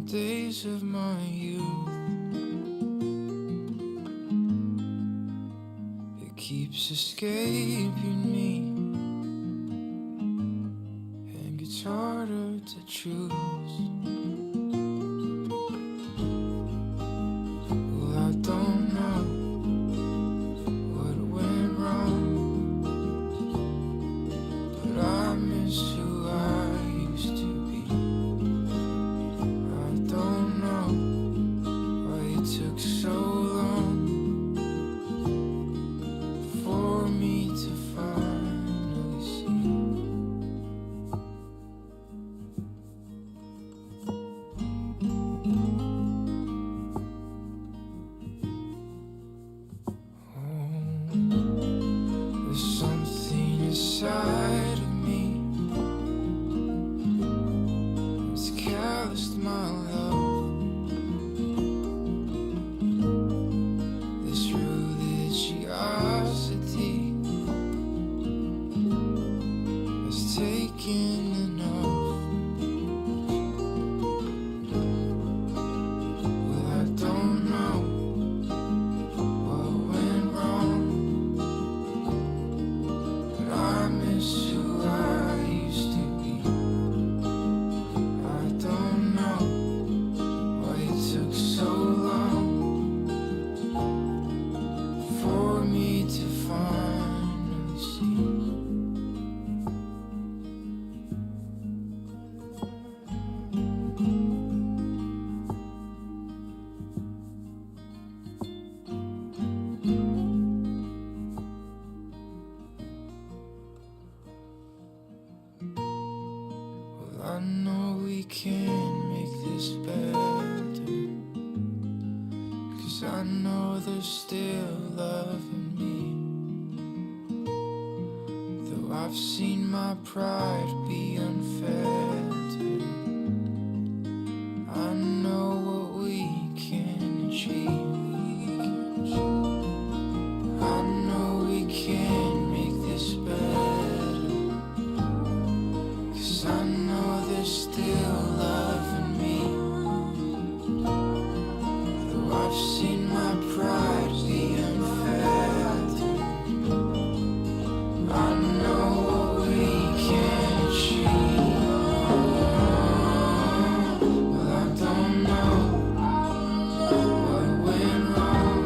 days of my youth. It keeps escaping me, and it's harder to choose. Well, I don't know what went wrong, but I miss who I used to be. I don't know why it took so long for me to finally see. There's something inside of me that's calloused my love. This religiosity has taken enough. Well, I don't know what went wrong, but I miss who I used to be. I don't know why it took so long for me to finally see. Well, I know we can make this better, 'cause I know there's still love in me. Though I've seen my pride be unfettered, I know what we can achieve. I know we can make this better, 'cause I know there's still love in me. Though I've seen my pride be unfettered, I know what we can achieve. Well, I don't know what went wrong,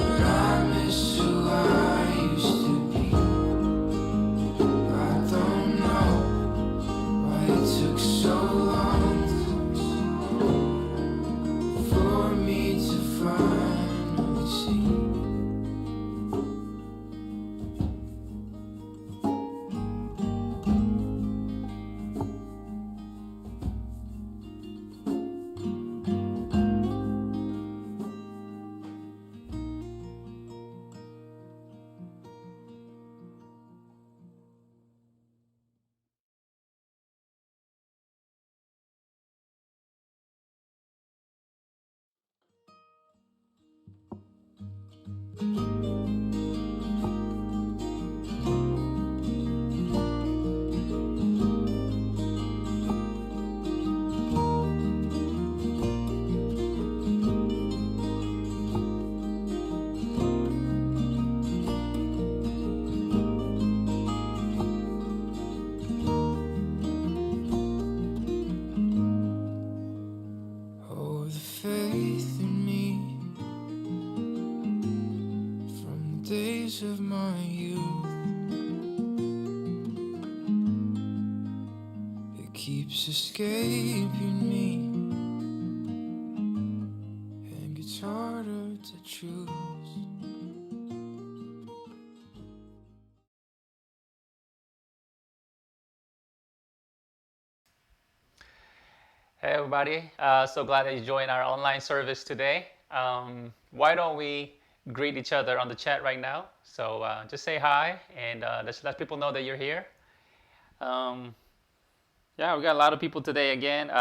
but I miss who I used to be. I don't know why it took so long for me to finally see. Oh, the faith in me from the days of my youth. It keeps escaping me, and it's harder to choose. Hey everybody, so glad that you joined our online service today. Why don't we greet each other on the chat right now? So just say hi and let's let people know that you're here. Yeah, we got a lot of people today again.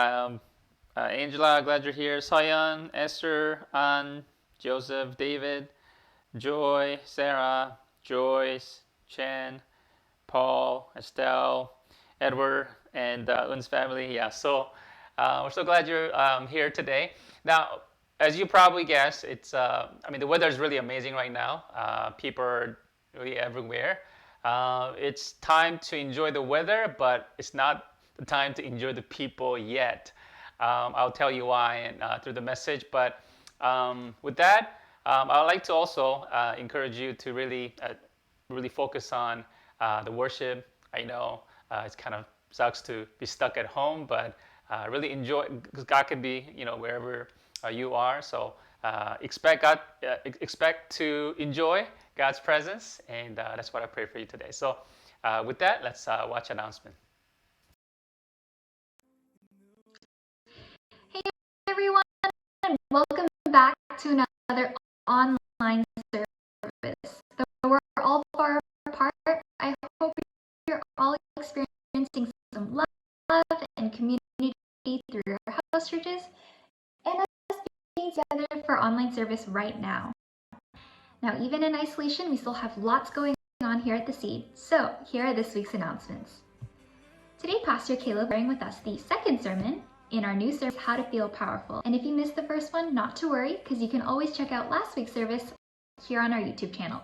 Angela, glad you're here. Soyeon, Esther, Ann, Joseph, David, Joy, Sarah, Joyce, Chen, Paul, Estelle, Edward, and Un's family. Yeah, so we're so glad you're here today. Now, as you probably guessed, I mean, the weather is really amazing right now. People are really everywhere. It's time to enjoy the weather, but it's not the time to enjoy the people yet. I'll tell you why and, through the message. But with that, I'd like to also encourage you to really focus on the worship. I know it's kind of sucks to be stuck at home, but really enjoy because God can be, wherever you are. So expect to enjoy God's presence, and that's what I pray for you today. So with that, let's watch announcement. Hey everyone, welcome back to another online service. Though we're all far apart, I hope you're all experiencing some love and community through your house churches and us being together for online service right now. Now, even in isolation, we still have lots going on here at The Seed. So here are this week's announcements. Today, Pastor Caleb is sharing with us the second sermon in our new service, How to Feel Powerful. And if you missed the first one, not to worry, because you can always check out last week's service here on our YouTube channel.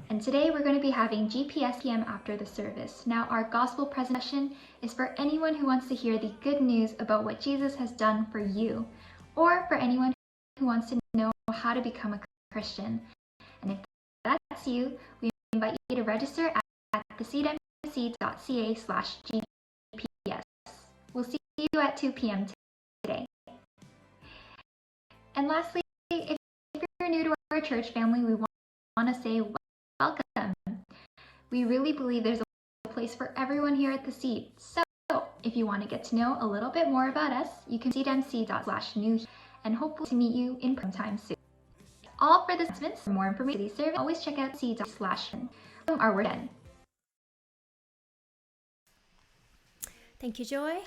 And today we're going to be having GPS PM after the service. Now, our gospel presentation is for anyone who wants to hear the good news about what Jesus has done for you, or for anyone who wants to know how to become a Christian. And if that's you, we invite you to register at theseedmc.ca/GPS. We'll see you at 2 p.m. today. And lastly, if you're new to our church family, we want to say welcome. We really believe there's a place for everyone here at The Seed. So if you want to get to know a little bit more about us, you can visit seedmc./new and hopefully to meet you in sometime soon. All for the announcements. For more information, these service, always check out seed./. Our word done. Thank you, Joy.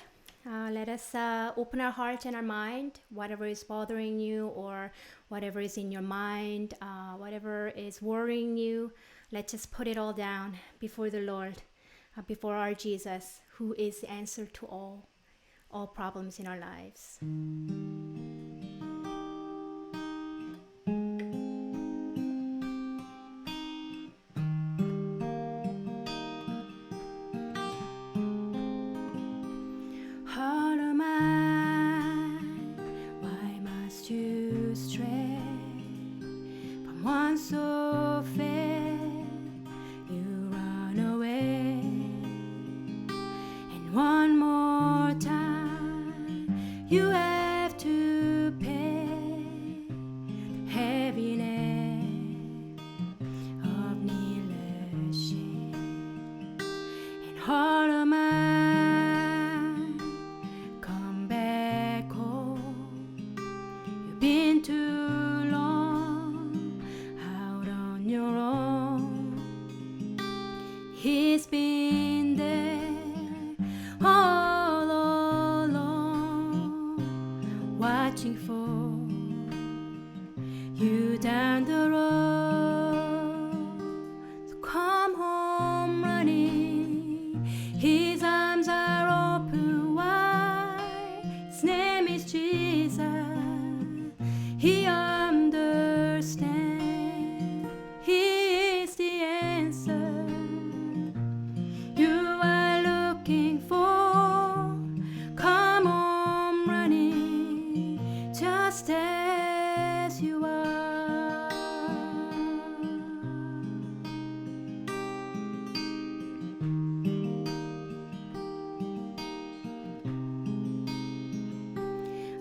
Let us open our heart and our mind, whatever is bothering you or whatever is in your mind, whatever is worrying you, let's just put it all down before the Lord, before our Jesus, who is the answer to all problems in our lives. He's been there all along, watching for you down the road. So come home running, his arms are open wide. His name is Jesus, he understands, he is the answer you are looking for. Come on running, just as you are.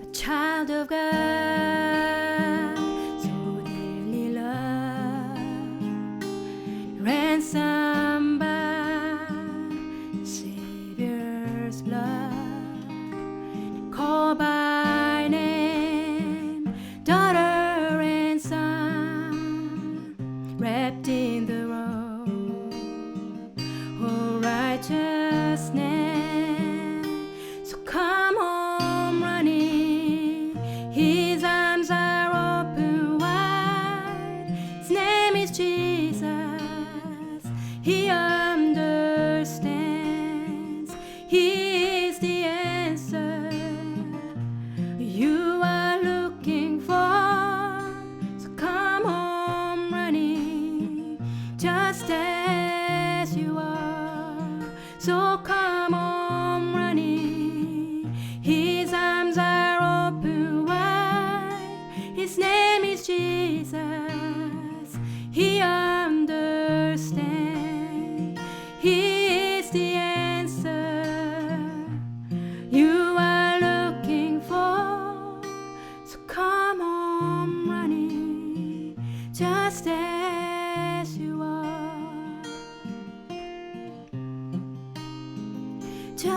A child of God, so dearly loved, ransomed by the Savior's blood, called by name, daughter and son, wrapped in the robe of righteousness. So come home running, his arms are open wide. His name is Jesus, he understands, he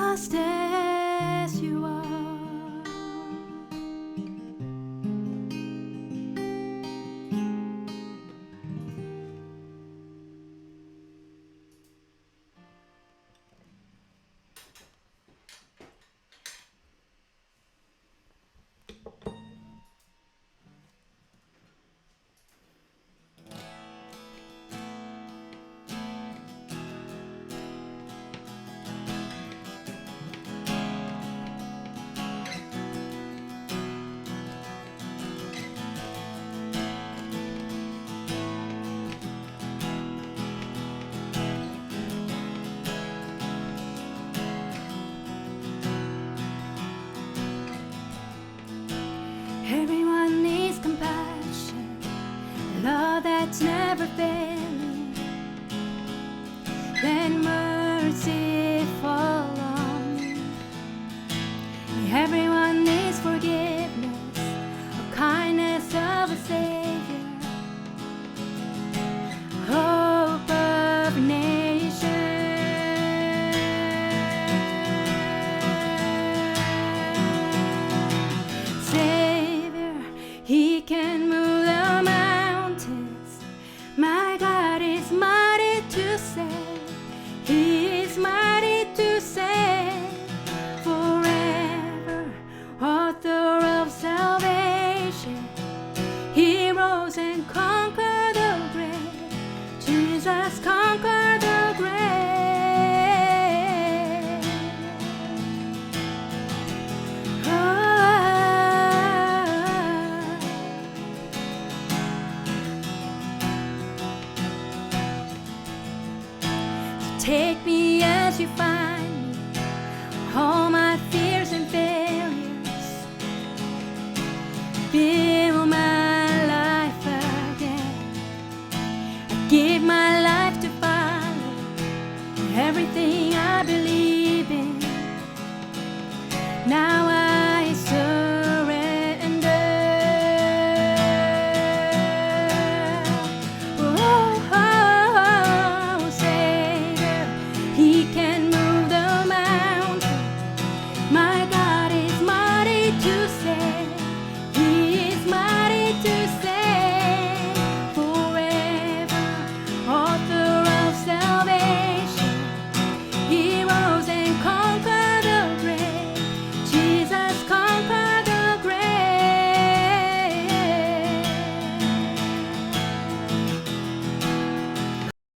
just as you are. Everyone needs compassion, love that's never failing. Let mercy fall on me. Everyone needs forgiveness, a kindness of a Savior, hope of nations. Savior, He can move the mountains. My God is mighty to save. He is mighty to save. Forever, author of salvation. He rose and conquered the grave. Jesus conquered the grave. Take me as you find me, all my fears and failures. Fill my life again. I give my life to follow everything I believe in. Now I surrender. Oh, Savior, He can move the mountain. My God is mighty to save. He is mighty to save. Forever, author of salvation. He rose and conquered the grave. Jesus conquered the grave.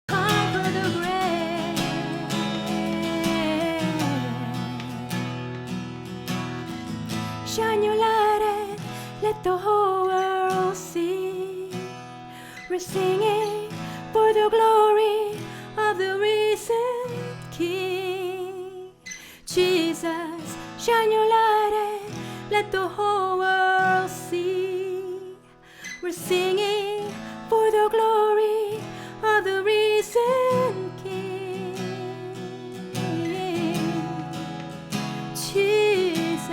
Conquered the grave. Shine your light and let the whole world see. We're singing for the glory of the risen King. Jesus, shine your light and let the whole world see. We're singing for the glory of the risen King. Jesus,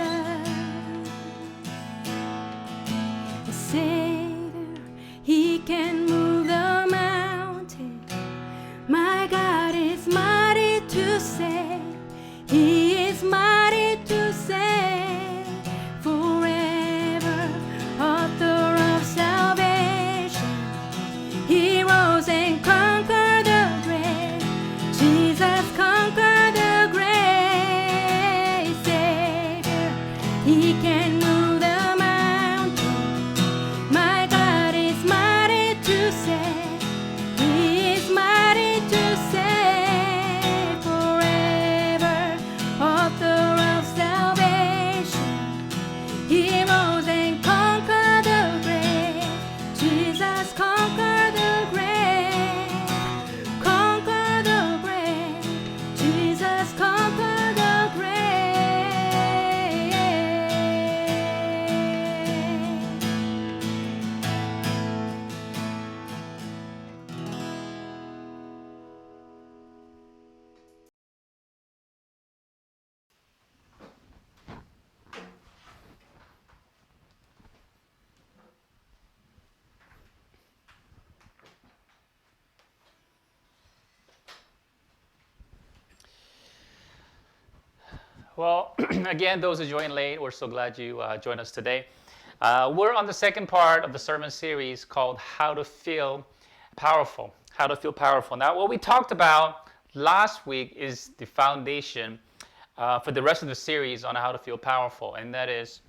the Savior, He can move the mountain. My God is mighty to save. He is mighty to save. Forever, author of salvation. He rose and conquered the grave. Jesus conquered the grave. Savior, He can move the mountain. My God is mighty to save. He is mighty to save. Forever, author of salvation. He rose and conquered the grave. Jesus conquered the grave. Conquered the grave. Jesus conquered the grave. Well, again, those who joined late, we're so glad you joined us today. We're on the second part of the sermon series called How to Feel Powerful. How to Feel Powerful. Now, what we talked about last week is the foundation for the rest of the series on how to feel powerful, and that is,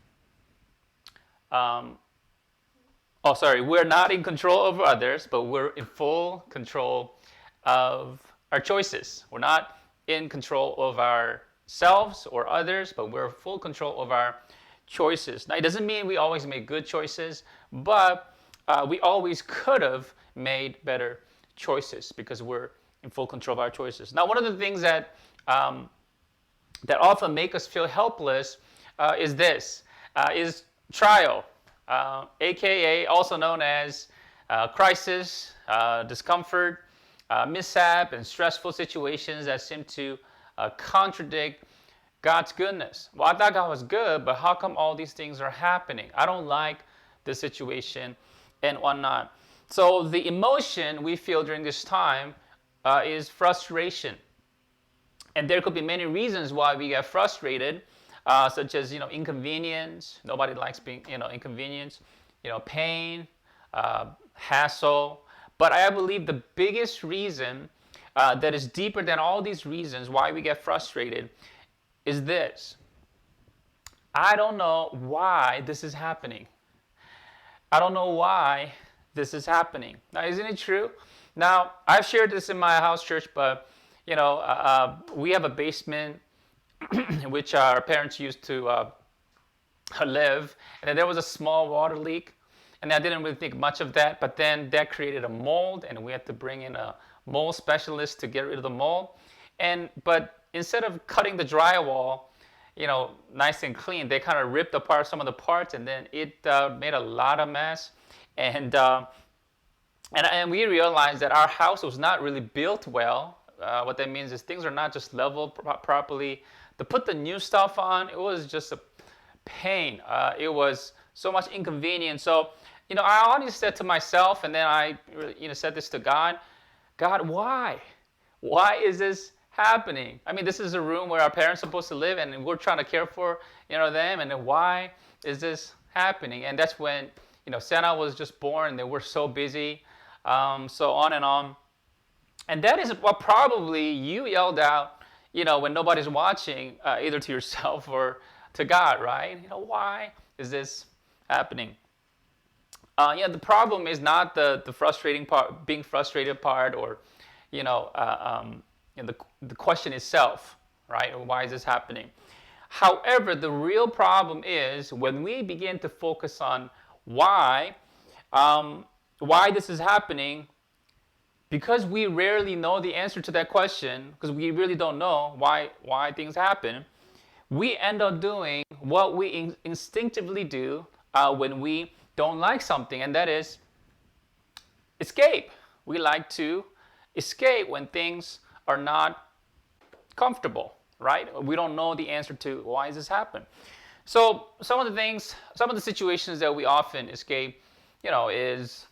we're not in control of others, but we're in full control of our choices. We're not in control of ourselves or others, but we're full control of our choices. Now, it doesn't mean we always make good choices, but we always could have made better choices because we're in full control of our choices. Now, one of the things that often make us feel helpless is trial, aka also known as crisis, discomfort, mishap, and stressful situations that seem to contradict God's goodness. Well, I thought God was good, but how come all these things are happening? I don't like the situation and whatnot. So the emotion we feel during this time is frustration. And there could be many reasons why we get frustrated, such as, inconvenience. Nobody likes being, inconvenienced, pain, hassle. But I believe the biggest reason that is deeper than all these reasons why we get frustrated is this. I don't know why this is happening. I don't know why this is happening. Now, isn't it true? Now, I've shared this in my house church, but, we have a basement in which our parents used to live, and then there was a small water leak. And I didn't really think much of that, but then that created a mold, and we had to bring in a mold specialist to get rid of the mold. But instead of cutting the drywall, nice and clean, they kind of ripped apart some of the parts, and then it made a lot of mess. And we realized that our house was not really built well. What that means is things are not just leveled properly. To put the new stuff on, it was just a pain. It was so much inconvenience. So, I honestly said to myself, and then I, said this to God, why? Why is this happening? I mean, this is a room where our parents are supposed to live, and we're trying to care for, them, and then why is this happening? And that's when, Santa was just born, and they were so busy, so on and on. And that is what probably you yelled out, when nobody's watching, either to yourself or to God, right? Why is this happening? The problem is not the frustrating part, being frustrated part, or the question itself, right? Why is this happening? However, the real problem is when we begin to focus on why this is happening, because we rarely know the answer to that question, because we really don't know why things happen. We end up doing what we instinctively do when we don't like something, and that is escape. We like to escape when things are not comfortable, right? We don't know the answer to why does this happen. So some of the situations that we often escape, is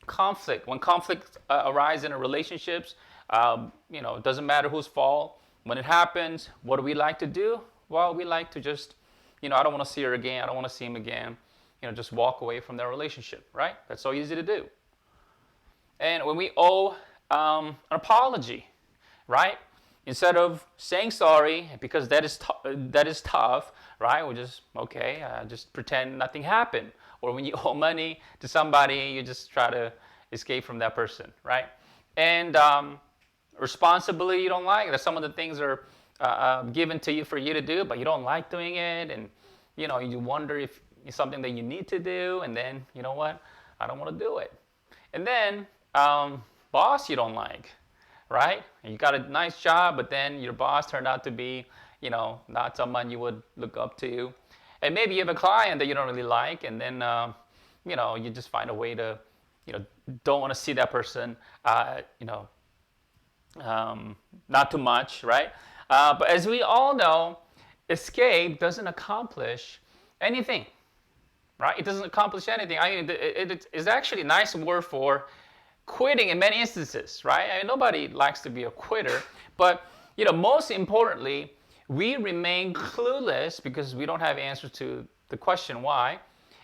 conflict. When conflict arises in our relationships, it doesn't matter whose fault. When it happens, what do we like to do? Well, we like to just, I don't want to see her again. I don't want to see him again. Just walk away from their relationship, right? That's so easy to do. And when we owe an apology, right? Instead of saying sorry, because that is tough, right? We just, just pretend nothing happened. Or when you owe money to somebody, you just try to escape from that person, right? And responsibility you don't like. That some of the things are given to you for you to do, but you don't like doing it, and you wonder if it's something that you need to do, and then I don't want to do it. And then boss you don't like, right? And you got a nice job, but then your boss turned out to be not someone you would look up to. And maybe you have a client that you don't really like, and then you just find a way to don't want to see that person not too much, right? But as we all know, escape doesn't accomplish anything, right? It doesn't accomplish anything. I mean, it's actually a nice word for quitting in many instances, right? I mean, nobody likes to be a quitter, but most importantly, we remain clueless because we don't have answers to the question why.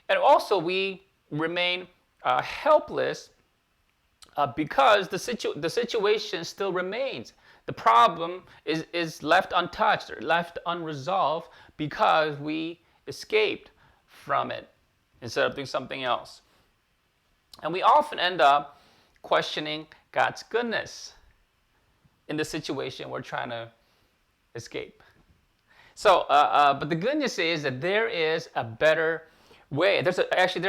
And also we remain helpless because the situation still remains. The problem is left untouched or left unresolved because we escaped from it instead of doing something else. And we often end up questioning God's goodness in the situation we're trying to escape. So, but the good news is that there is a better way. There's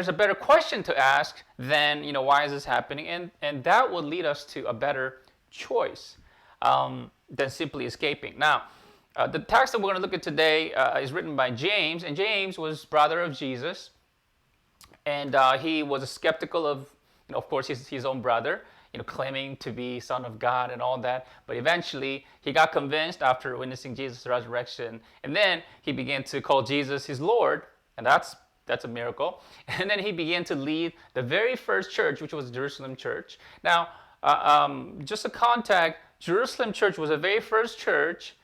a better question to ask than, why is this happening? And that will lead us to a better choice than simply escaping. Now, the text that we're going to look at today is written by James, and James was brother of Jesus, and he was skeptical of course, his own brother, claiming to be Son of God and all that. But eventually, he got convinced after witnessing Jesus' resurrection, and then he began to call Jesus his Lord, and that's a miracle. And then he began to lead the very first church, which was Jerusalem Church. Now, just a contact, Jerusalem Church was the very first church,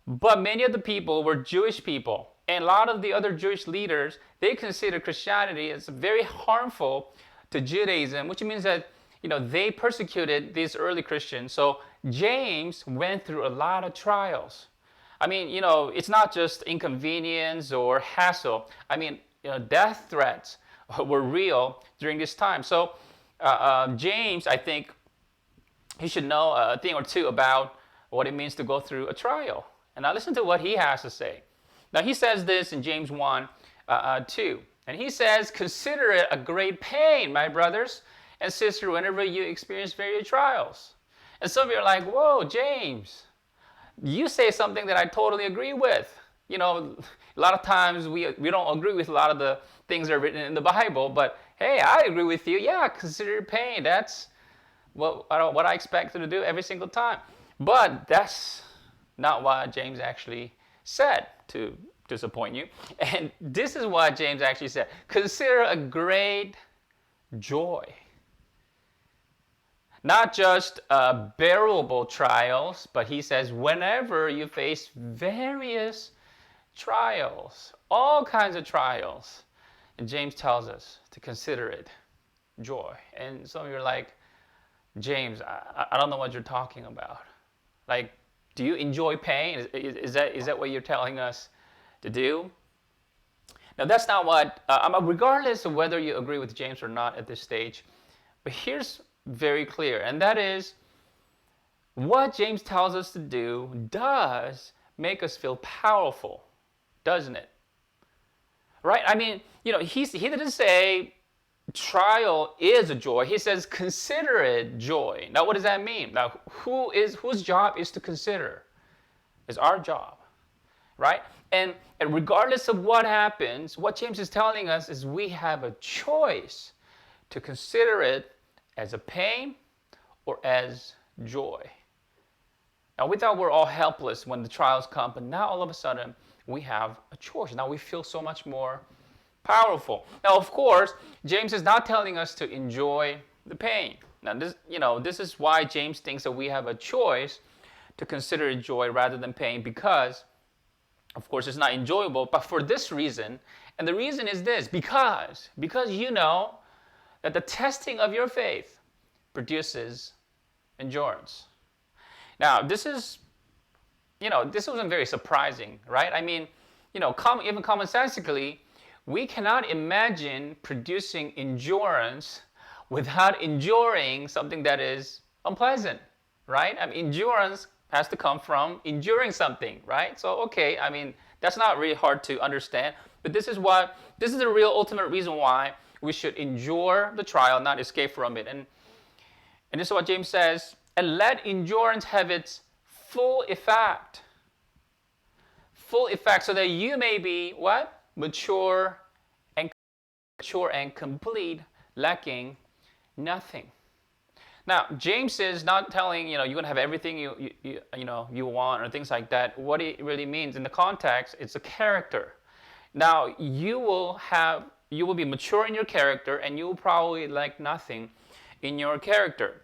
but many of the people were Jewish people. And a lot of the other Jewish leaders, they considered Christianity as very harmful to Judaism, which means that they persecuted these early Christians. So James went through a lot of trials. I mean, it's not just inconvenience or hassle. I mean, death threats were real during this time. So James, I think, he should know a thing or two about what it means to go through a trial. And now listen to what he has to say. Now he says this in James 1, 2. And he says, "Consider it a great pain, my brothers and sisters, whenever you experience various trials." And some of you are like, "Whoa, James, you say something that I totally agree with." A lot of times we don't agree with a lot of the things that are written in the Bible, but hey, I agree with you. Yeah, consider pain. That's what I expect to do every single time. But that's not what James actually said, to disappoint you. And this is what James actually said. Consider a great joy. Not just bearable trials, but he says whenever you face various trials, all kinds of trials. And James tells us to consider it joy. And some of you are like, "James, I don't know what you're talking about. Like, do you enjoy pain? Is that what you're telling us to do?" Now, that's not what, regardless of whether you agree with James or not at this stage, but here's very clear, and that is what James tells us to do does make us feel powerful, doesn't it? Right? I mean, he didn't say trial is a joy. He says consider it joy. Now, what does that mean? Now, whose job is to consider? It's our job, right? And regardless of what happens, what James is telling us is we have a choice to consider it as a pain or as joy. Now, we thought we're all helpless when the trials come, but now all of a sudden we have a choice. Now we feel so much more powerful. Now, of course, James is not telling us to enjoy the pain. Now, this is why James thinks that we have a choice to consider joy rather than pain, because, of course, it's not enjoyable, but for this reason. And the reason is this: because you know that the testing of your faith produces endurance. Now, this wasn't very surprising, right? I mean, even commonsensically, we cannot imagine producing endurance without enduring something that is unpleasant, right? I mean, endurance has to come from enduring something, right? So, okay, I mean, that's not really hard to understand, but this is the real ultimate reason why we should endure the trial, not escape from it. And this is what James says: "And let endurance have its full effect." Full effect, so that you may be what? Mature and complete, lacking nothing. Now, James is not telling you're going to have everything you want or things like that. What it really means in the context, it's a character. Now, you will be mature in your character, and you will probably lack nothing in your character.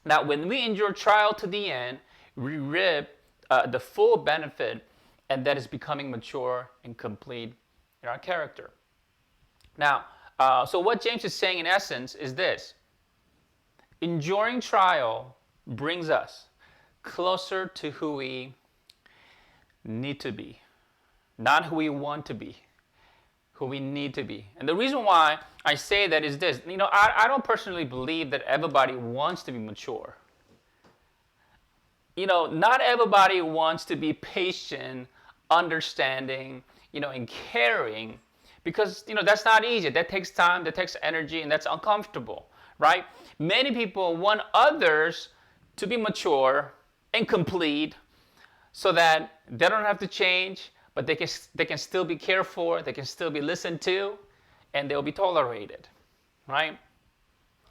Now, when we endure trial to the end, we reap the full benefit and that is becoming mature and complete in our character. Now, so what James is saying in essence is this: enduring trial brings us closer to who we need to be, not who we want to be, who we need to be. And the reason why I say that is this: I don't personally believe that everybody wants to be mature. Not everybody wants to be patient, understanding, and caring, because that's not easy. That takes time, that takes energy, and that's uncomfortable, right? Many people want others to be mature and complete so that they don't have to change, but they can still be cared for, they can still be listened to, and they'll be tolerated, right?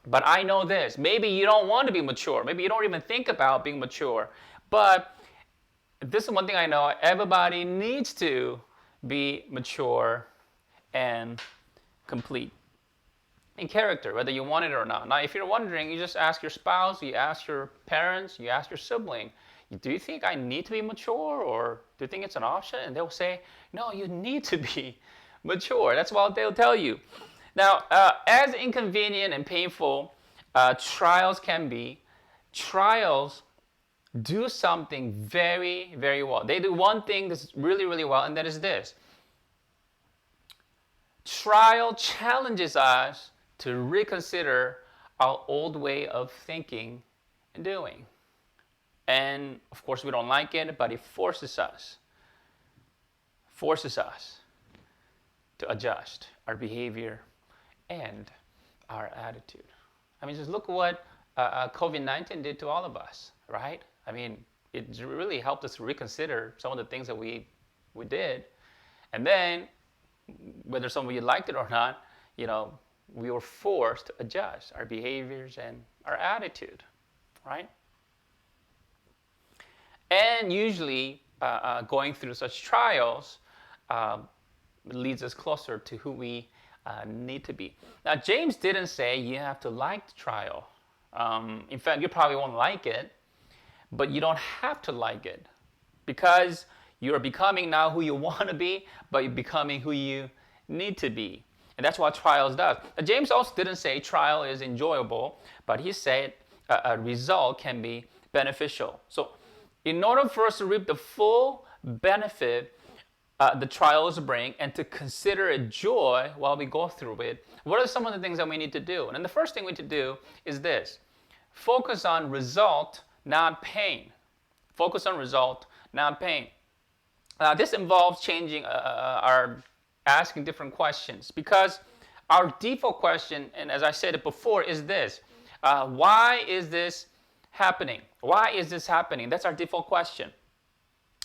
But I know this: maybe you don't want to be mature, maybe you don't even think about being mature, but this is one thing I know: everybody needs to be mature and complete in character, whether you want it or not. Now, if you're wondering, you just ask your spouse, you ask your parents, you ask your sibling, do you think I need to be mature, or do you think it's an option? And they'll say, no, you need to be mature. That's what they'll tell you. Now, as inconvenient and painful trials can be, trials do something very, very well. They do one thing that's really, really well, and that is this: trial challenges us to reconsider our old way of thinking and doing. And of course, we don't like it, but it forces us to adjust our behavior and our attitude. I mean, just look at what COVID-19 did to all of us, right? I mean, it really helped us reconsider some of the things that we did. And then, whether some of you liked it or not, we were forced to adjust our behaviors and our attitude, right? And usually, going through such trials leads us closer to who we need to be. Now, James didn't say you have to like the trial. In fact, you probably won't like it, but you don't have to like it, because you're becoming now who you want to be, but you're becoming who you need to be. And that's what trials does. Now, James also didn't say trial is enjoyable, but he said a result can be beneficial. So in order for us to reap the full benefit the trials bring, and to consider it joy while we go through it, what are some of the things that we need to do? And the first thing we need to do is this: focus on result, not pain. Focus on result, not pain. This involves changing asking different questions, because our default question, and as I said it before, is this: why is this happening? Why is this happening? That's our default question.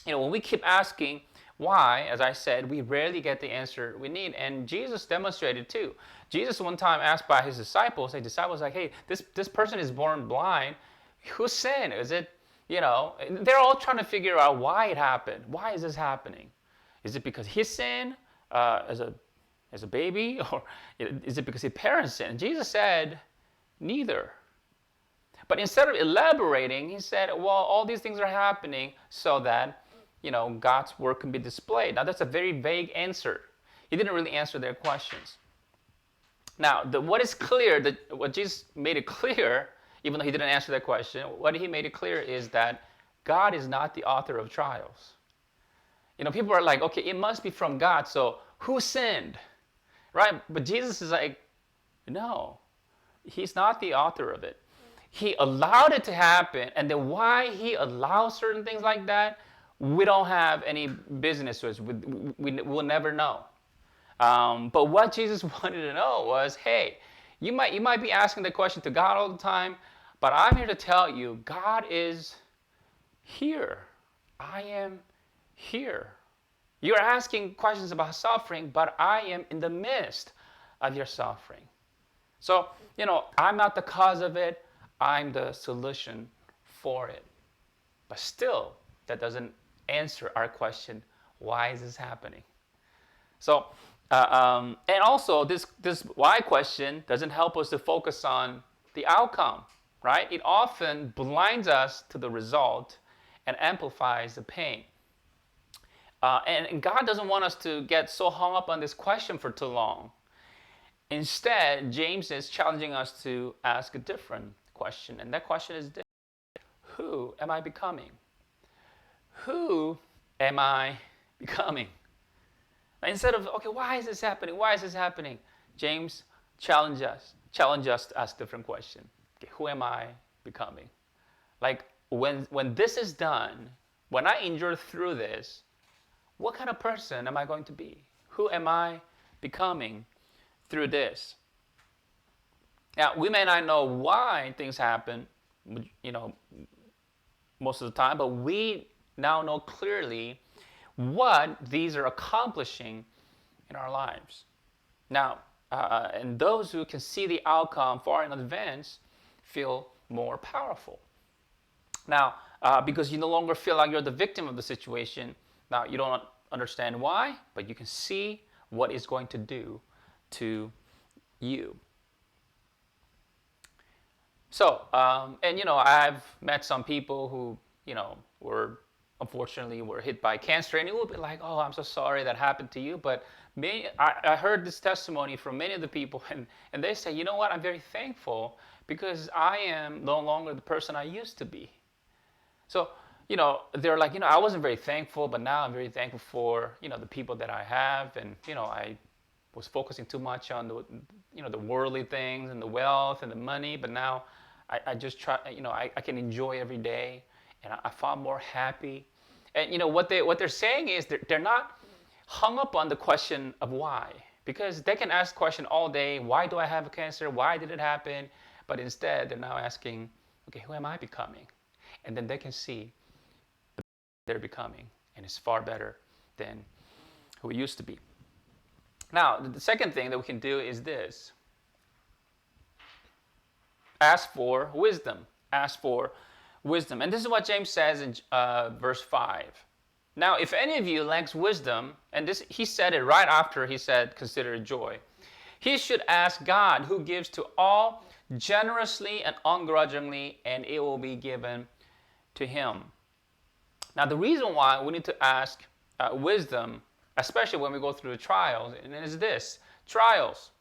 When we keep asking why, as I said, we rarely get the answer we need. And Jesus demonstrated too. Jesus one time asked by his disciples, like, hey, this person is born blind. Who sinned? Is it, they're all trying to figure out why it happened. Why is this happening? Is it because he sinned as a baby? Or is it because his parents sinned? And Jesus said, neither. But instead of elaborating, he said, well, all these things are happening so that, God's work can be displayed. Now, that's a very vague answer. He didn't really answer their questions. Now, what is clear, what Jesus made it clear, even though he didn't answer that question, what he made it clear is that God is not the author of trials. People are like, okay, it must be from God, so who sinned? Right? But Jesus is like, no, he's not the author of it. He allowed it to happen, and then why he allows certain things like that, we don't have any business with. We'll never know. But what Jesus wanted to know was, hey, you might be asking the question to God all the time, but I'm here to tell you, God is here. I am here. You're asking questions about suffering, but I am in the midst of your suffering. So, I'm not the cause of it. I'm the solution for it. But still, that doesn't answer our question, why is this happening? So, and also this why question doesn't help us to focus on the outcome, right? It often blinds us to the result and amplifies the pain. And God doesn't want us to get so hung up on this question for too long. Instead, James is challenging us to ask a different question. And that question is this: who am I becoming? Who am I becoming? Instead of, okay, why is this happening? Why is this happening? James challenges us to ask a different question. Okay, who am I becoming? Like, when this is done, when I endure through this, what kind of person am I going to be? Who am I becoming through this? Now, we may not know why things happen, most of the time, but we now know clearly what these are accomplishing in our lives. Now, and those who can see the outcome far in advance feel more powerful. Now, because you no longer feel like you're the victim of the situation. Now, you don't understand why, but you can see what it's going to do to you. So, I've met some people who, unfortunately were hit by cancer, and it will be like, oh, I'm so sorry that happened to you. But I heard this testimony from many of the people, and they say, you know what, I'm very thankful because I am no longer the person I used to be. So, they're like, I wasn't very thankful, but now I'm very thankful for, the people that I have. And, I was focusing too much on the worldly things and the wealth and the money, but now I just try, I can enjoy every day, and I found more happy. And, what they're saying is they're not hung up on the question of why, because they can ask the question all day, why do I have cancer? Why did it happen? But instead, they're now asking, okay, who am I becoming? And then they can see they're becoming, and it's far better than who it used to be. Now, the second thing that we can do is this: ask for wisdom. Ask for wisdom. And this is what James says in verse 5. Now, if any of you lacks wisdom, and this he said it right after he said, consider it joy, he should ask God, who gives to all generously and ungrudgingly, and it will be given to him. Now, the reason why we need to ask wisdom, especially when we go through trials, and it is this: trials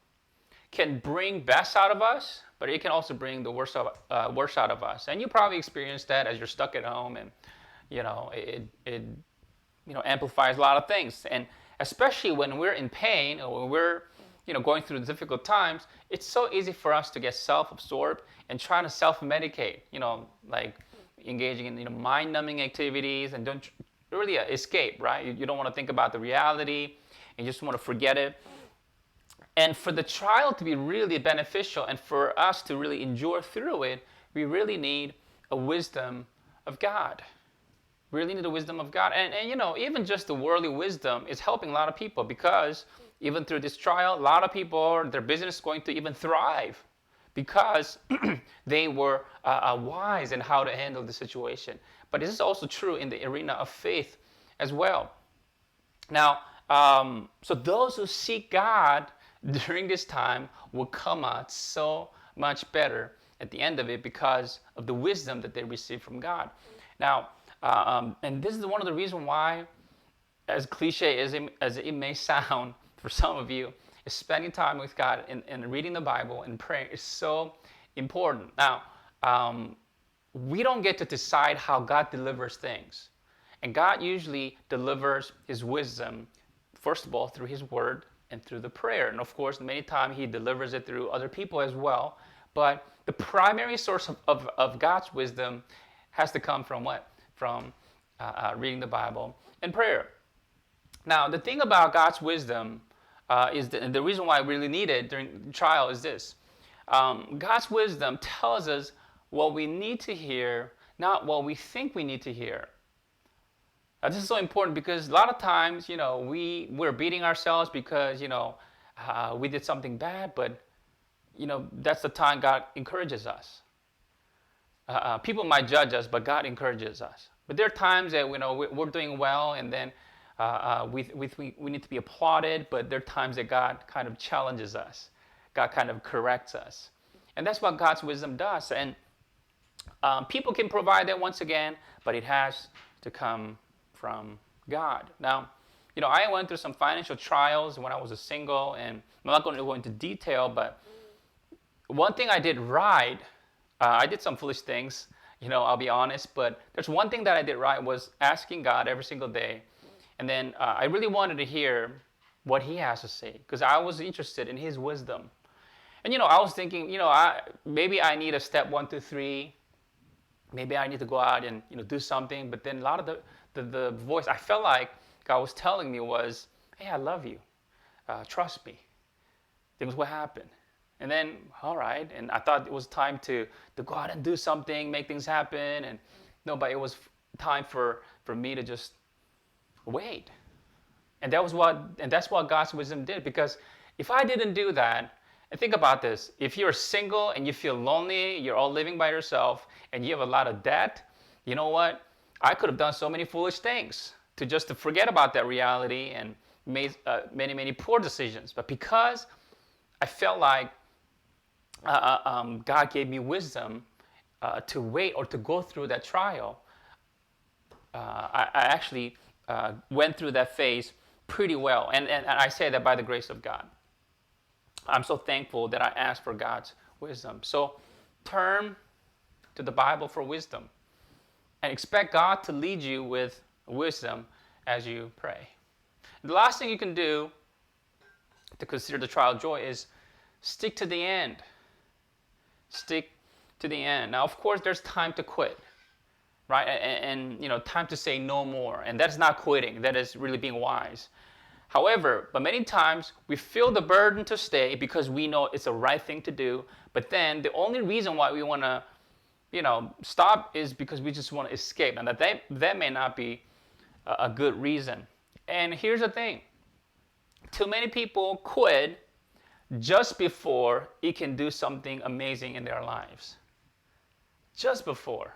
can bring best out of us, but it can also bring the worst out of us. And you probably experienced that as you're stuck at home, and it amplifies a lot of things. And especially when we're in pain, or when we're going through difficult times, it's so easy for us to get self-absorbed and trying to self-medicate. Like engaging in mind-numbing activities, and don't really escape, right? You don't want to think about the reality, and you just want to forget it. And for the trial to be really beneficial, and for us to really endure through it, we really need a wisdom of God. We really need the wisdom of God. And even just the worldly wisdom is helping a lot of people, because even through this trial, a lot of people, their business is going to even thrive because they were wise in how to handle the situation. But this is also true in the arena of faith as well. Now, so those who seek God during this time will come out so much better at the end of it because of the wisdom that they receive from God. Now, and this is one of the reasons why, as cliche as it may sound for some of you, is spending time with God and reading the Bible and praying is so important. Now, we don't get to decide how God delivers things. And God usually delivers his wisdom, first of all, through his word and through the prayer. And of course, many times he delivers it through other people as well. But the primary source of God's wisdom has to come from what? From reading the Bible and prayer. Now, the thing about God's wisdom is that, and the reason why I really need it during the trial is this. God's wisdom tells us what we need to hear, not what we think we need to hear. Now, this is so important because a lot of times, we're beating ourselves because, we did something bad, but, that's the time God encourages us. People might judge us, but God encourages us. But there are times that, we're doing well, and then we need to be applauded, but there are times that God kind of challenges us. God kind of corrects us. And that's what God's wisdom does. And people can provide that once again, but it has to come from God. Now, I went through some financial trials when I was a single, and I'm not going to go into detail, but one thing I did right, I did some foolish things, I'll be honest, but there's one thing that I did right was asking God every single day. And then I really wanted to hear what he has to say because I was interested in his wisdom. And, I was thinking, maybe I need a step 1, 2, 3. Maybe I need to go out and, do something. But then a lot of the voice I felt like God was telling me was, hey, I love you. Trust me. Things will happen. And then, all right. And I thought it was time to go out and do something, make things happen. And no, but it was time for me to just wait. And that's what God's wisdom did. Because if I didn't do that, and think about this, if you're single and you feel lonely, you're all living by yourself, and you have a lot of debt, you know what? I could have done so many foolish things to forget about that reality and made many, many poor decisions. But because I felt like God gave me wisdom to wait or to go through that trial, I actually went through that phase pretty well. And I say that by the grace of God. I'm so thankful that I asked for God's wisdom. So turn to the Bible for wisdom and expect God to lead you with wisdom as you pray. The last thing you can do to consider the trial of joy is stick to the end. Stick to the end. Now, of course, there's time to quit, right? And time to say no more. And that's not quitting. That is really being wise. However, but many times we feel the burden to stay because we know it's the right thing to do. But then the only reason why we want to, stop is because we just want to escape. And that may not be a good reason. And here's the thing. Too many people quit just before it can do something amazing in their lives. Just before.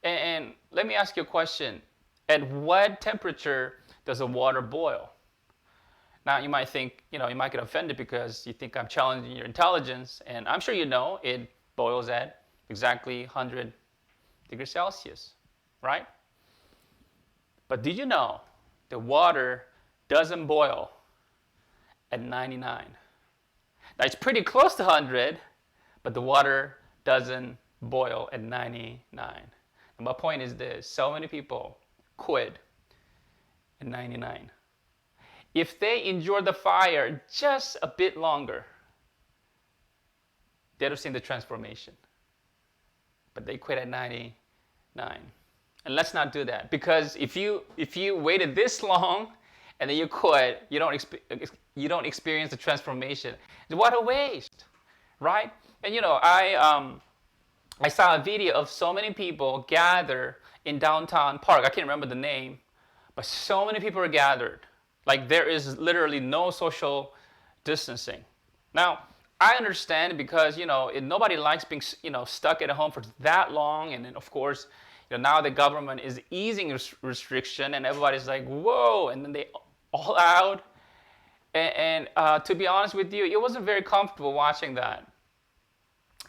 And let me ask you a question. At what temperature does the water boil? Now you might think, you might get offended because you think I'm challenging your intelligence, and I'm sure you know it boils at exactly 100 degrees Celsius, right? But did you know the water doesn't boil at 99? Now it's pretty close to 100, but the water doesn't boil at 99. And my point is this, so many people quit at 99. If they endure the fire just a bit longer, they'd have seen the transformation. But they quit at 99. And let's not do that, because if you waited this long and then you quit, you don't experience the transformation. What a waste, right? And I saw a video of so many people gather in downtown park. I can't remember the name, but so many people are gathered. Like there is literally no social distancing. Now, I understand because, nobody likes being, stuck at home for that long. And then, of course, now the government is easing restriction and everybody's like, whoa, and then they all out. And to be honest with you, it wasn't very comfortable watching that.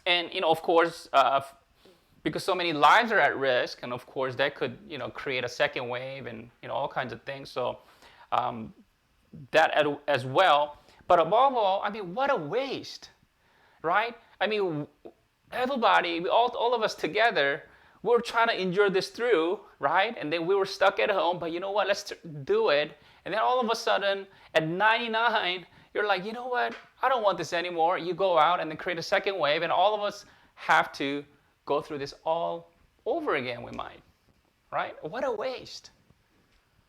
And, of course, because so many lives are at risk, and of course that could, create a second wave and, all kinds of things. So that as well. But above all, what a waste, right? Everybody, all of us together, we're trying to endure this through, right? And then we were stuck at home, but you know what? Let's do it. And then all of a sudden, at 99, you're like, you know what? I don't want this anymore. You go out and then create a second wave, and all of us have to go through this all over again, we might, right? What a waste.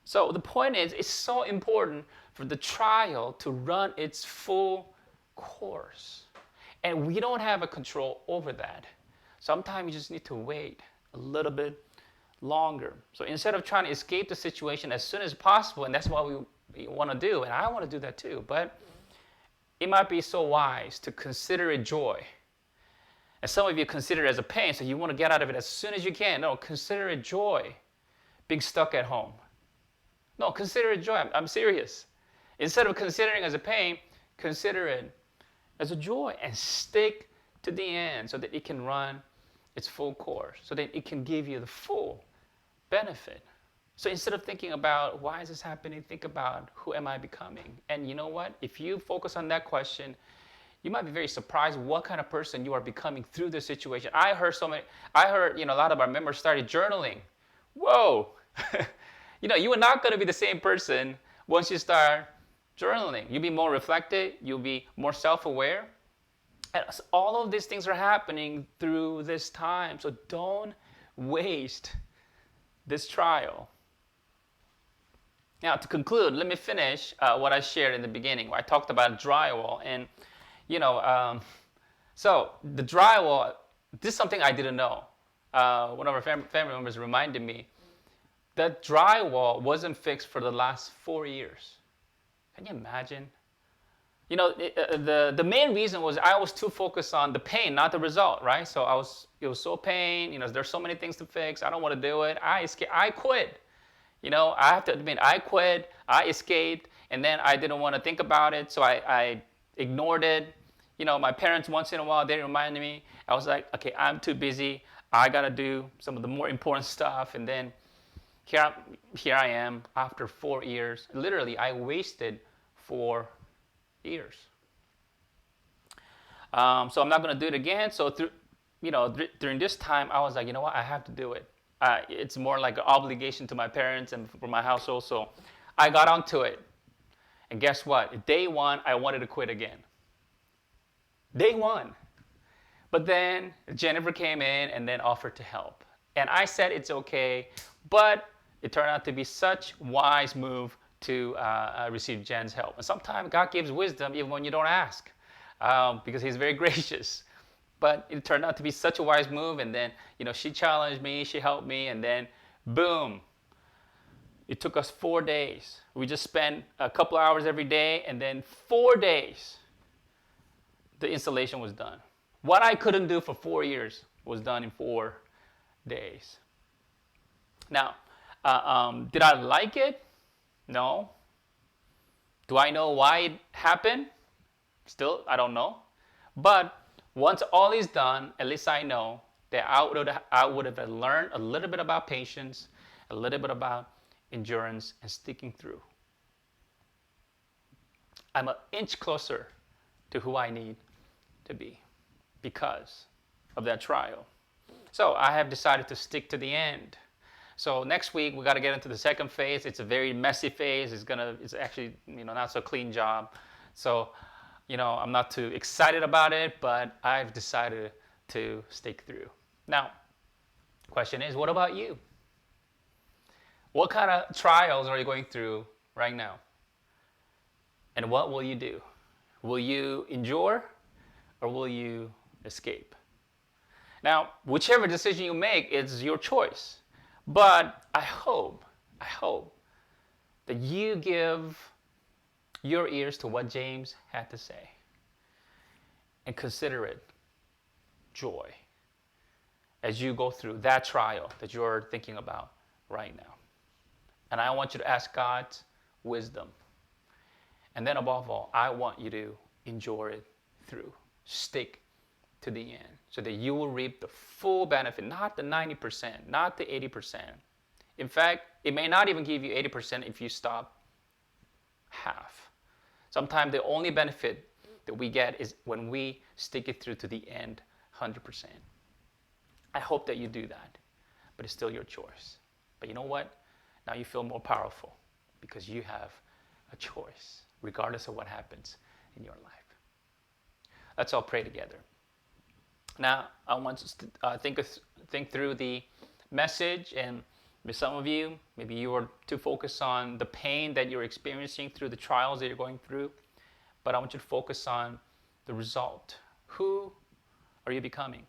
So the point is, it's so important for the trial to run its full course. And we don't have a control over that. Sometimes you just need to wait a little bit longer. So instead of trying to escape the situation as soon as possible, and that's what we want to do, and I want to do that too, but it might be so wise to consider it joy. And some of you consider it as a pain, so you want to get out of it as soon as you can. No, consider it joy, being stuck at home. No, consider it joy. I'm serious. Instead of considering it as a pain, consider it as a joy and stick to the end so that it can run its full course, so that it can give you the full benefit. So instead of thinking about why is this happening, think about who am I becoming? And you know what? If you focus on that question, you might be very surprised what kind of person you are becoming through this situation. I heard a lot of our members started journaling. Whoa! You are not going to be the same person once you start journaling. You'll be more reflective, you'll be more self-aware. And all of these things are happening through this time. So don't waste this trial. Now, to conclude, let me finish what I shared in the beginning. I talked about drywall, and so the drywall. This is something I didn't know. One of our family members reminded me that drywall wasn't fixed for the last 4 years. Can you imagine? The main reason was I was too focused on the pain, not the result, right? So it was so pain. There's so many things to fix. I don't want to do it. I quit. I have to admit, I quit, I escaped, and then I didn't want to think about it, so I ignored it. My parents, once in a while, they reminded me. I was like, okay, I'm too busy. I got to do some of the more important stuff. And then here I am after 4 years. Literally, I wasted 4 years. So I'm not going to do it again. So during this time, I was like, you know what, I have to do it. It's more like an obligation to my parents and for my household. So I got onto it. And guess what? Day one, I wanted to quit again. Day one. But then Jennifer came in and then offered to help. And I said it's okay. But it turned out to be such a wise move to receive Jen's help. And sometimes God gives wisdom even when you don't ask, because He's very gracious. But it turned out to be such a wise move, and then she challenged me, she helped me, and then boom, it took us 4 days. We just spent a couple hours every day, and then 4 days, the installation was done. What I couldn't do for 4 years was done in 4 days. Now, did I like it? No. Do I know why it happened? Still, I don't know. But once all is done, at least I know that I would have learned a little bit about patience, a little bit about endurance, and sticking through. I'm an inch closer to who I need to be because of that trial. So I have decided to stick to the end. So next week we got to get into the second phase. It's a very messy phase. It's actually not so clean job. So I'm not too excited about it, but I've decided to stick through. Now, question is, what about you? What kind of trials are you going through right now? And what will you do? Will you endure or will you escape? Now, whichever decision you make, it's your choice. But I hope that you give your ears to what James had to say and consider it joy as you go through that trial that you're thinking about right now. And I want you to ask God's wisdom. And then above all, I want you to enjoy it through. Stick to the end so that you will reap the full benefit, not the 90%, not the 80%. In fact, it may not even give you 80% if you stop half. Sometimes the only benefit that we get is when we stick it through to the end 100%. I hope that you do that, but it's still your choice. But you know what? Now you feel more powerful because you have a choice, regardless of what happens in your life. Let's all pray together. Now, I want us to think through the message, and with some of you, maybe you are too focused on the pain that you're experiencing through the trials that you're going through, but I want you to focus on the result. Who are you becoming?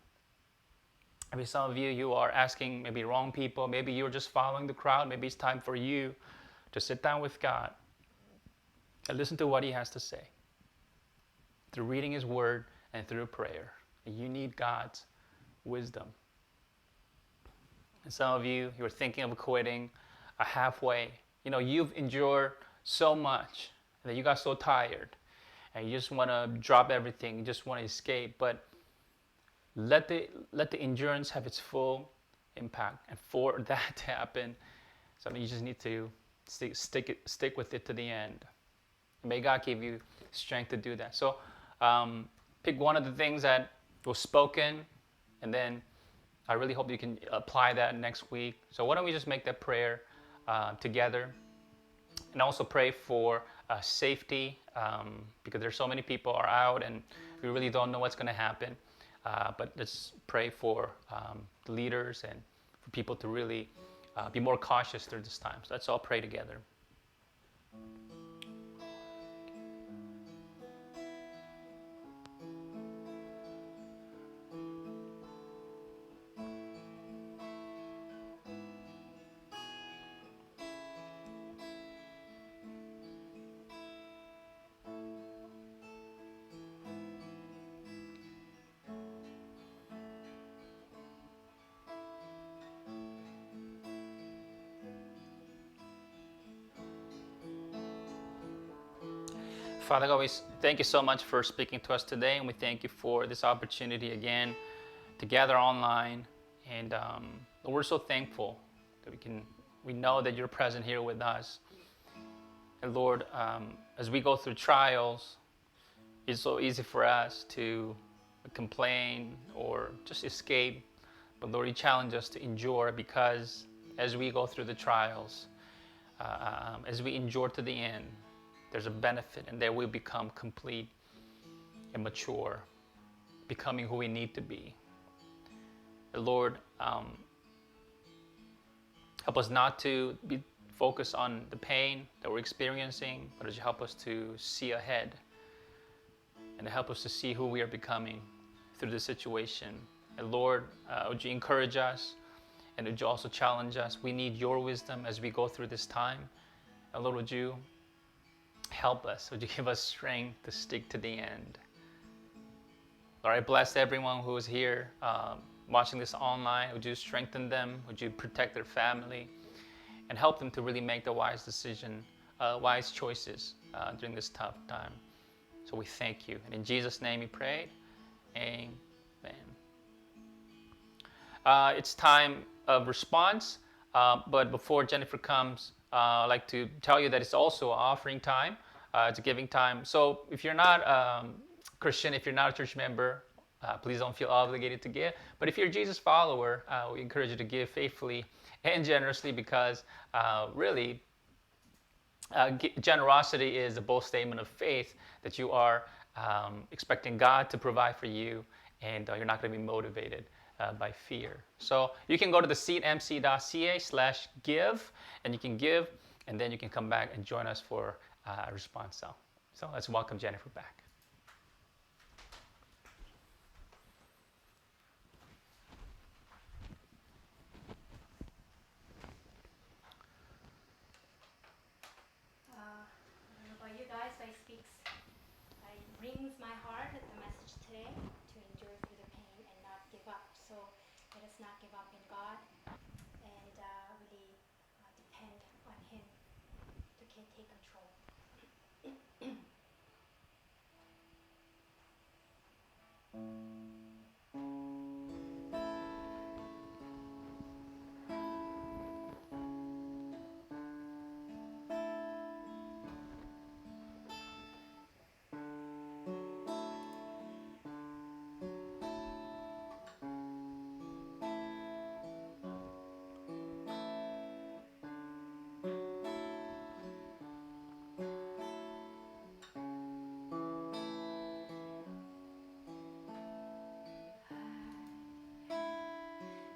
Maybe some of you are asking maybe wrong people, maybe you're just following the crowd, maybe it's time for you to sit down with God and listen to what He has to say through reading His Word and through prayer. You need God's wisdom. And some of you are thinking of quitting halfway. You've endured so much that you got so tired and you just want to drop everything, you just want to escape. But let the endurance have its full impact. And for that to happen, So you just need to stick with it to the end. May God give you strength to do that. So pick one of the things that was spoken, and then I really hope you can apply that next week. So why don't we just make that prayer together, and also pray for safety, because there's so many people are out and we really don't know what's going to happen. But let's pray for the leaders and for people to really be more cautious through this time. So let's all pray together. Father God, we thank you so much for speaking to us today, and we thank you for this opportunity again to gather online. And we're so thankful that we know that you're present here with us. And Lord, as we go through trials, it's so easy for us to complain or just escape. But Lord, you challenge us to endure, because as we go through the trials, as we endure to the end, there's a benefit, and that we become complete and mature, becoming who we need to be. And Lord, help us not to be focused on the pain that we're experiencing, but as you help us to see ahead and to help us to see who we are becoming through this situation. And Lord, would you encourage us, and would you also challenge us? We need your wisdom as we go through this time. And Lord, would you help us? Would you give us strength to stick to the end? Lord, I bless everyone who is here watching this online. Would you strengthen them? Would you protect their family and help them to really make the wise decision, wise choices during this tough time? So we thank you. And in Jesus' name we pray. Amen. It's time of response, but before Jennifer comes, I'd like to tell you that it's also offering time. It's a giving time. So if you're not Christian, if you're not a church member, please don't feel obligated to give. But if you're a Jesus follower, we encourage you to give faithfully and generously, because really, generosity is a bold statement of faith that you are expecting God to provide for you, and you're not going to be motivated by fear. So you can go to the seedmc.ca/give, and you can give, and then you can come back and join us for a response cell. So let's welcome Jennifer back. I don't know about you guys, but it rings my heart at the message today, to endure through the pain and not give up. So let us not give up in God, and really depend on Him to take control.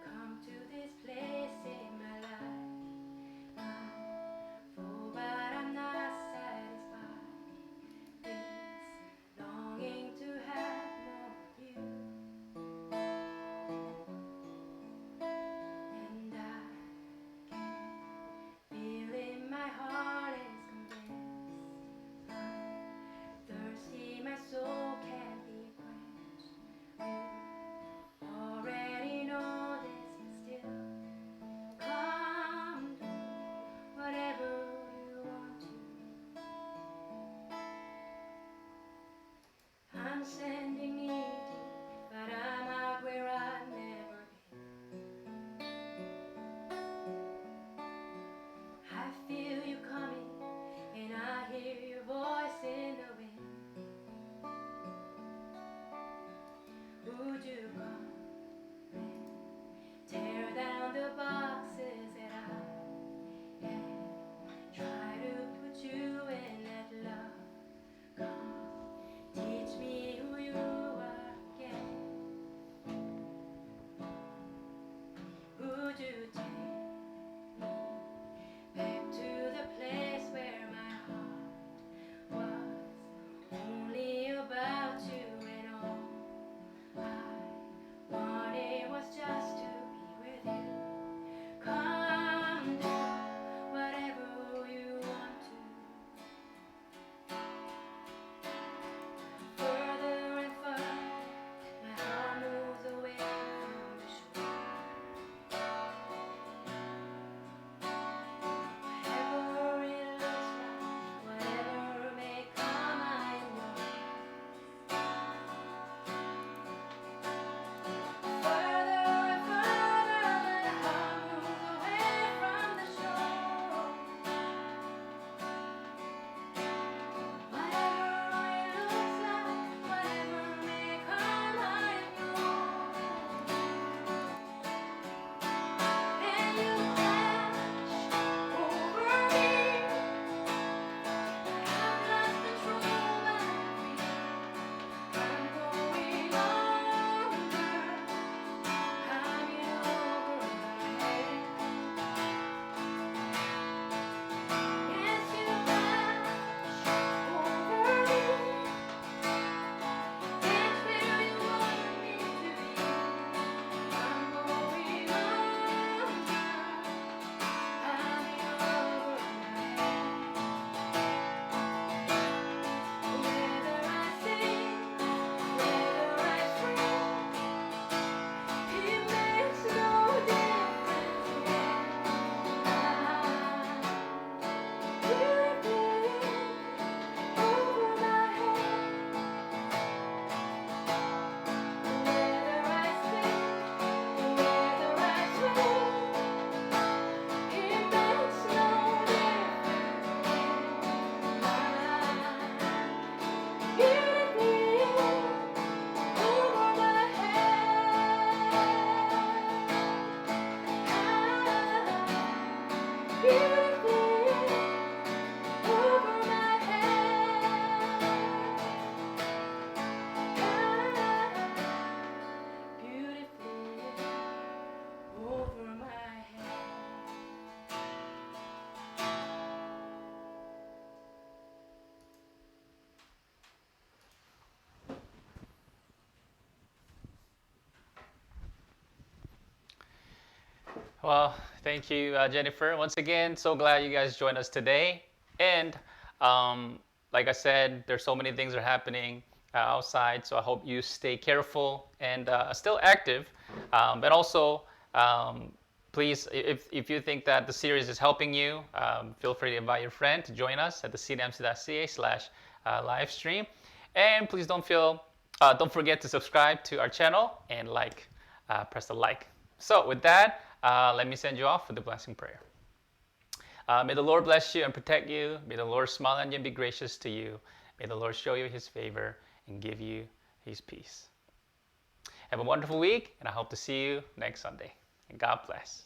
Come to this place in my life. I'm full, but I'm not satisfied. This longing to have more of you, and I can feel in my heart is convinced. I'm thirsty, my soul can't be quenched. You already know this, but still, come do whatever you want to. I'm standing knee deep, but I'm out where I've never been. Well, thank you, Jennifer. Once again, so glad you guys joined us today. And like I said, there's so many things are happening outside, so I hope you stay careful and still active. But also, please, if you think that the series is helping you, feel free to invite your friend to join us at the cdmc.ca/live stream. And please don't forget to subscribe to our channel and press the like. So with that, let me send you off with the blessing prayer. May the Lord bless you and protect you. May the Lord smile on you and be gracious to you. May the Lord show you his favor and give you his peace. Have a wonderful week, and I hope to see you next Sunday. And God bless.